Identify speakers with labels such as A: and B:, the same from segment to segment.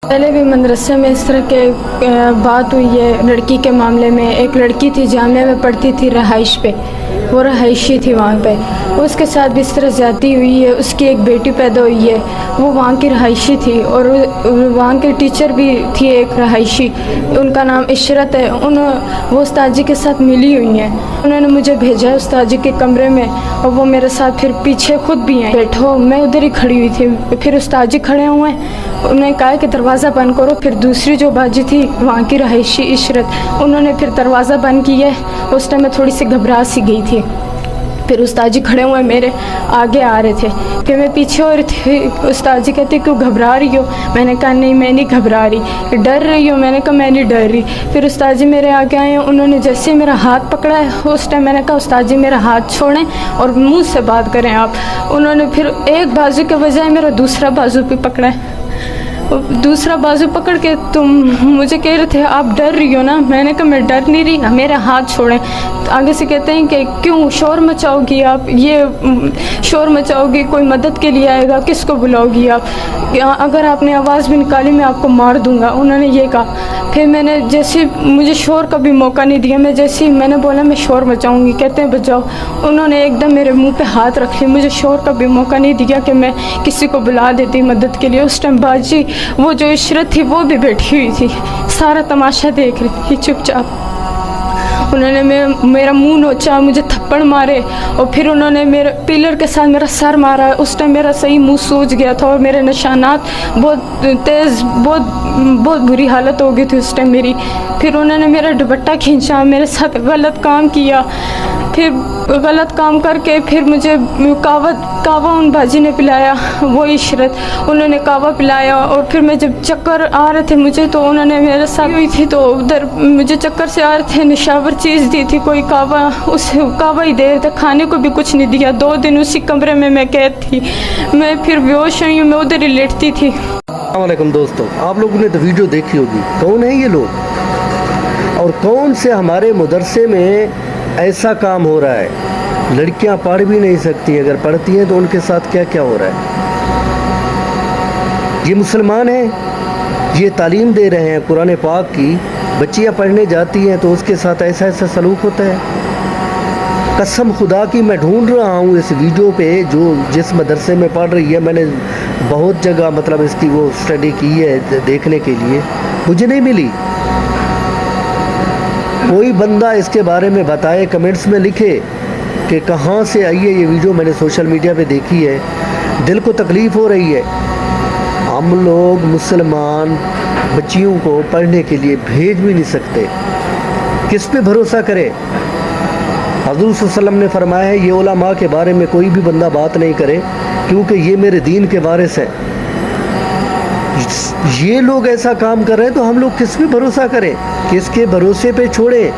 A: पहले भी मदरसे में इस तरह के बात हुई है लड़की के मामले में। एक लड़की थी जामिया में पढ़ती थी रहाइश पे, वो रहायशी थी वहाँ पे, उसके साथ भी इस तरह ज़्यादती हुई है। उसकी एक बेटी पैदा हुई है, वो वहाँ की रहायशी थी और वहाँ के टीचर भी थी एक रहायशी, उनका नाम इशरत है। वो उस्ताद जी के साथ मिली हुई हैं। उन्होंने मुझे भेजा है उस्ताद जी के कमरे में और वो मेरे साथ फिर पीछे खुद भी हैं। बैठो, मैं उधर ही खड़ी हुई थी, फिर उस्ताद जी खड़े हुए हैं। उन्होंने कहा कि दरवाज़ा बंद करो। फिर दूसरी जो बाजी थी वहाँ की रहायशी इशरत, उन्होंने फिर दरवाज़ा बंद किया। उस टाइम मैं थोड़ी सी घबरा सी गई थी। फिर उस्ताद जी खड़े हुए मेरे आगे आ रहे थे, फिर मैं पीछे हो रही थी। उस्ताद जी कहते क्यों घबरा रही हो? मैंने कहा नहीं मैं नहीं घबरा रही। डर रही हो? मैंने कहा मैं नहीं डर रही। फिर उस्ताद जी मेरे आगे आए, उन्होंने जैसे मेरा हाथ पकड़ा है उस टाइम मैंने कहा उस्ताद जी मेरा हाथ छोड़ें और मुँह से बात करें आप। उन्होंने फिर एक बाजू के बजाय मेरा दूसरा बाजू भी पकड़ा है। दूसरा बाजू पकड़ के तुम मुझे कह रहे थे आप डर रही हो ना? मैंने कहा मैं डर नहीं रही, मेरे हाथ छोड़ें। आगे से कहते हैं कि क्यों शोर मचाओगी आप, ये शोर मचाओगी, कोई मदद के लिए आएगा, किसको बुलाओगी आप? अगर आपने आवाज़ भी निकाली मैं आपको मार दूंगा, उन्होंने ये कहा। फिर मैंने जैसे मुझे शोर का भी मौका नहीं दिया, मैं जैसे ही मैंने बोला मैं शोर मचाऊंगी, कहते हैं बचाओ। उन्होंने एकदम मेरे मुंह पे हाथ रख लिया, मुझे शोर का भी मौका नहीं दिया कि मैं किसी को बुला देती मदद के लिए। उस टाइम बाजी वो जो इशरत थी वो भी बैठी हुई थी, सारा तमाशा देख रही थी चुपचाप। उन्होंने मेरा मुंह नोचा, मुझे थप्पड़ मारे और फिर उन्होंने मेरे पिलर के साथ मेरा सर मारा। उस टाइम मेरा सही मुंह सूज गया था और मेरे निशानात बहुत तेज़, बहुत बुरी हालत हो गई थी उस टाइम मेरी। फिर उन्होंने मेरा दुपट्टा खींचा, मेरे साथ गलत काम किया। फिर गलत काम करके फिर मुझे कावा उन बाजी ने पिलाया, वो इशरत, उन्होंने कावा पिलाया। और फिर मैं जब चक्कर आ रहे थे मुझे तो उन्होंने मेरे साथ हुई थी तो उधर मुझे चक्कर से आ रहे थे, निशावर चीज़ दी थी कोई कावा, उस कावा ही दे रहे थे, खाने को भी कुछ नहीं दिया। 2 दिन उसी कमरे में मैं कैद थी, मैं फिर बेहोश हुई, मैं उधर ही लेटती थी।
B: अस्सलाम वालेकुम दोस्तों, आप लोगों ने तो वीडियो देखी होगी। कौन है ये लोग और कौन से हमारे मदरसे में ऐसा काम हो रहा है? लड़कियां पढ़ भी नहीं सकती, अगर पढ़ती हैं तो उनके साथ क्या क्या हो रहा है। ये मुसलमान हैं, ये तालीम दे रहे हैं कुरान पाक की, बच्चियां पढ़ने जाती हैं तो उसके साथ ऐसा ऐसा सलूक होता है। कसम खुदा की मैं ढूंढ रहा हूँ इस वीडियो पे जो जिस मदरसे में पढ़ रही है, मैंने बहुत जगह मतलब इसकी वो स्टडी की है देखने के लिए, मुझे नहीं मिली। कोई बंदा इसके बारे में बताए, कमेंट्स में लिखे कि कहाँ से आई है ये वीडियो। मैंने सोशल मीडिया पे देखी है, दिल को तकलीफ़ हो रही है। हम लोग मुसलमान बच्चियों को पढ़ने के लिए भेज भी नहीं सकते, किस पे भरोसा करें? हज़रत सल्लल्लाहु अलैहि वसल्लम ने फरमाया है ये उलमा के बारे में कोई भी बंदा बात नहीं करे क्योंकि ये मेरे दीन के वारिस हैं। ये लोग ऐसा काम कर रहे हैं तो हम लोग किस पे भरोसा करें, किसके भरोसे पे छोड़ें?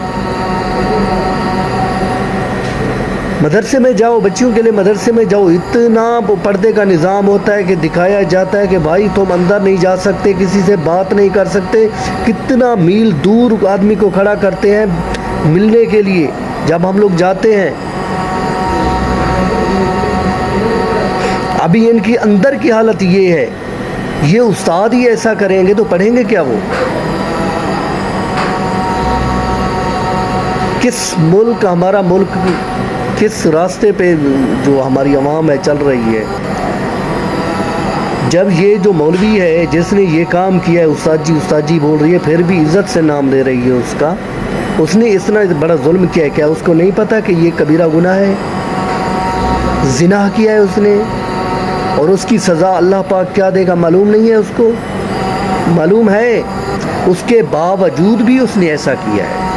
B: मदरसे में जाओ, बच्चियों के लिए मदरसे में जाओ, इतना पर्दे का निज़ाम होता है कि दिखाया जाता है कि भाई तुम अंदर नहीं जा सकते, किसी से बात नहीं कर सकते। कितना मील दूर आदमी को खड़ा करते हैं मिलने के लिए जब हम लोग जाते हैं। अभी इनकी अंदर की हालत ये है, ये उस्ताद ही ऐसा करेंगे तो पढ़ेंगे क्या वो? किस मुल्क, हमारा मुल्क किस रास्ते पे जो हमारी आवाम है चल रही है? जब ये जो मौलवी है जिसने ये काम किया है, उस्ताद जी बोल रही है, फिर भी इज़्ज़त से नाम ले रही है उसका, उसने इतना बड़ा जुल्म किया है, क्या उसको नहीं पता कि ये कबीरा गुनाह है? ज़िना किया है उसने और उसकी सज़ा अल्लाह पाक क्या देगा मालूम नहीं है उसको? मालूम है, उसके बावजूद भी उसने ऐसा किया है।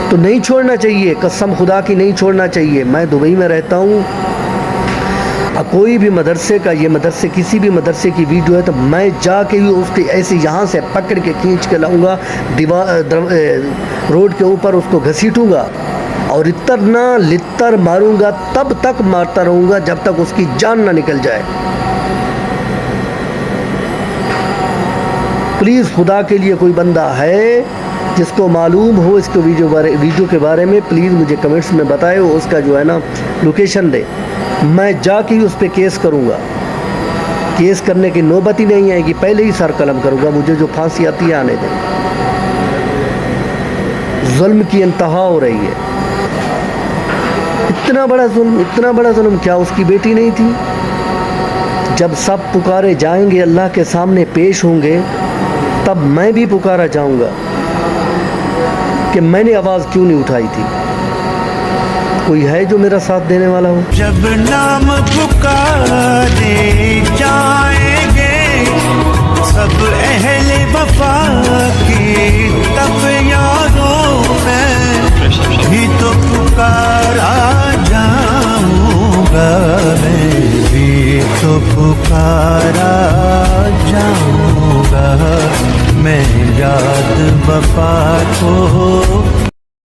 B: तो नहीं छोड़ना चाहिए, कसम खुदा की नहीं छोड़ना चाहिए। मैं दुबई में रहता हूँ, कोई भी मदरसे का, ये मदरसे किसी भी मदरसे की वीडियो है तो मैं जाके ही उसके ऐसे यहाँ से पकड़ के खींच के लाऊंगा, रोड के ऊपर उसको घसीटूंगा और इतना लित्तर मारूंगा, तब तक मारता रहूंगा जब तक उसकी जान ना निकल जाए। प्लीज़ खुदा के लिए कोई बंदा है जिसको मालूम हो इसको वीडियो के बारे में, प्लीज़ मुझे कमेंट्स में बताए, उसका जो है ना लोकेशन दे, मैं जाके ही उस पर केस करूँगा। केस करने की नौबत ही नहीं आएगी, पहले ही सर कलम करूँगा, मुझे जो फांसी आती है आने दें। जुल्म की इंतहा हो रही है, इतना बड़ा जुल्म क्या उसकी बेटी नहीं थी? जब सब पुकारे जाएंगे, अल्लाह के सामने पेश होंगे, तब मैं भी पुकारा जाऊंगा कि मैंने आवाज़ क्यों नहीं उठाई थी। कोई है जो मेरा साथ देने वाला हो?
C: जब नाम पुकारे जाएंगे सब अहले वफा की, तब यारों मैं भी तो पुकारा जाऊंगा, मैं भी तो पुकारा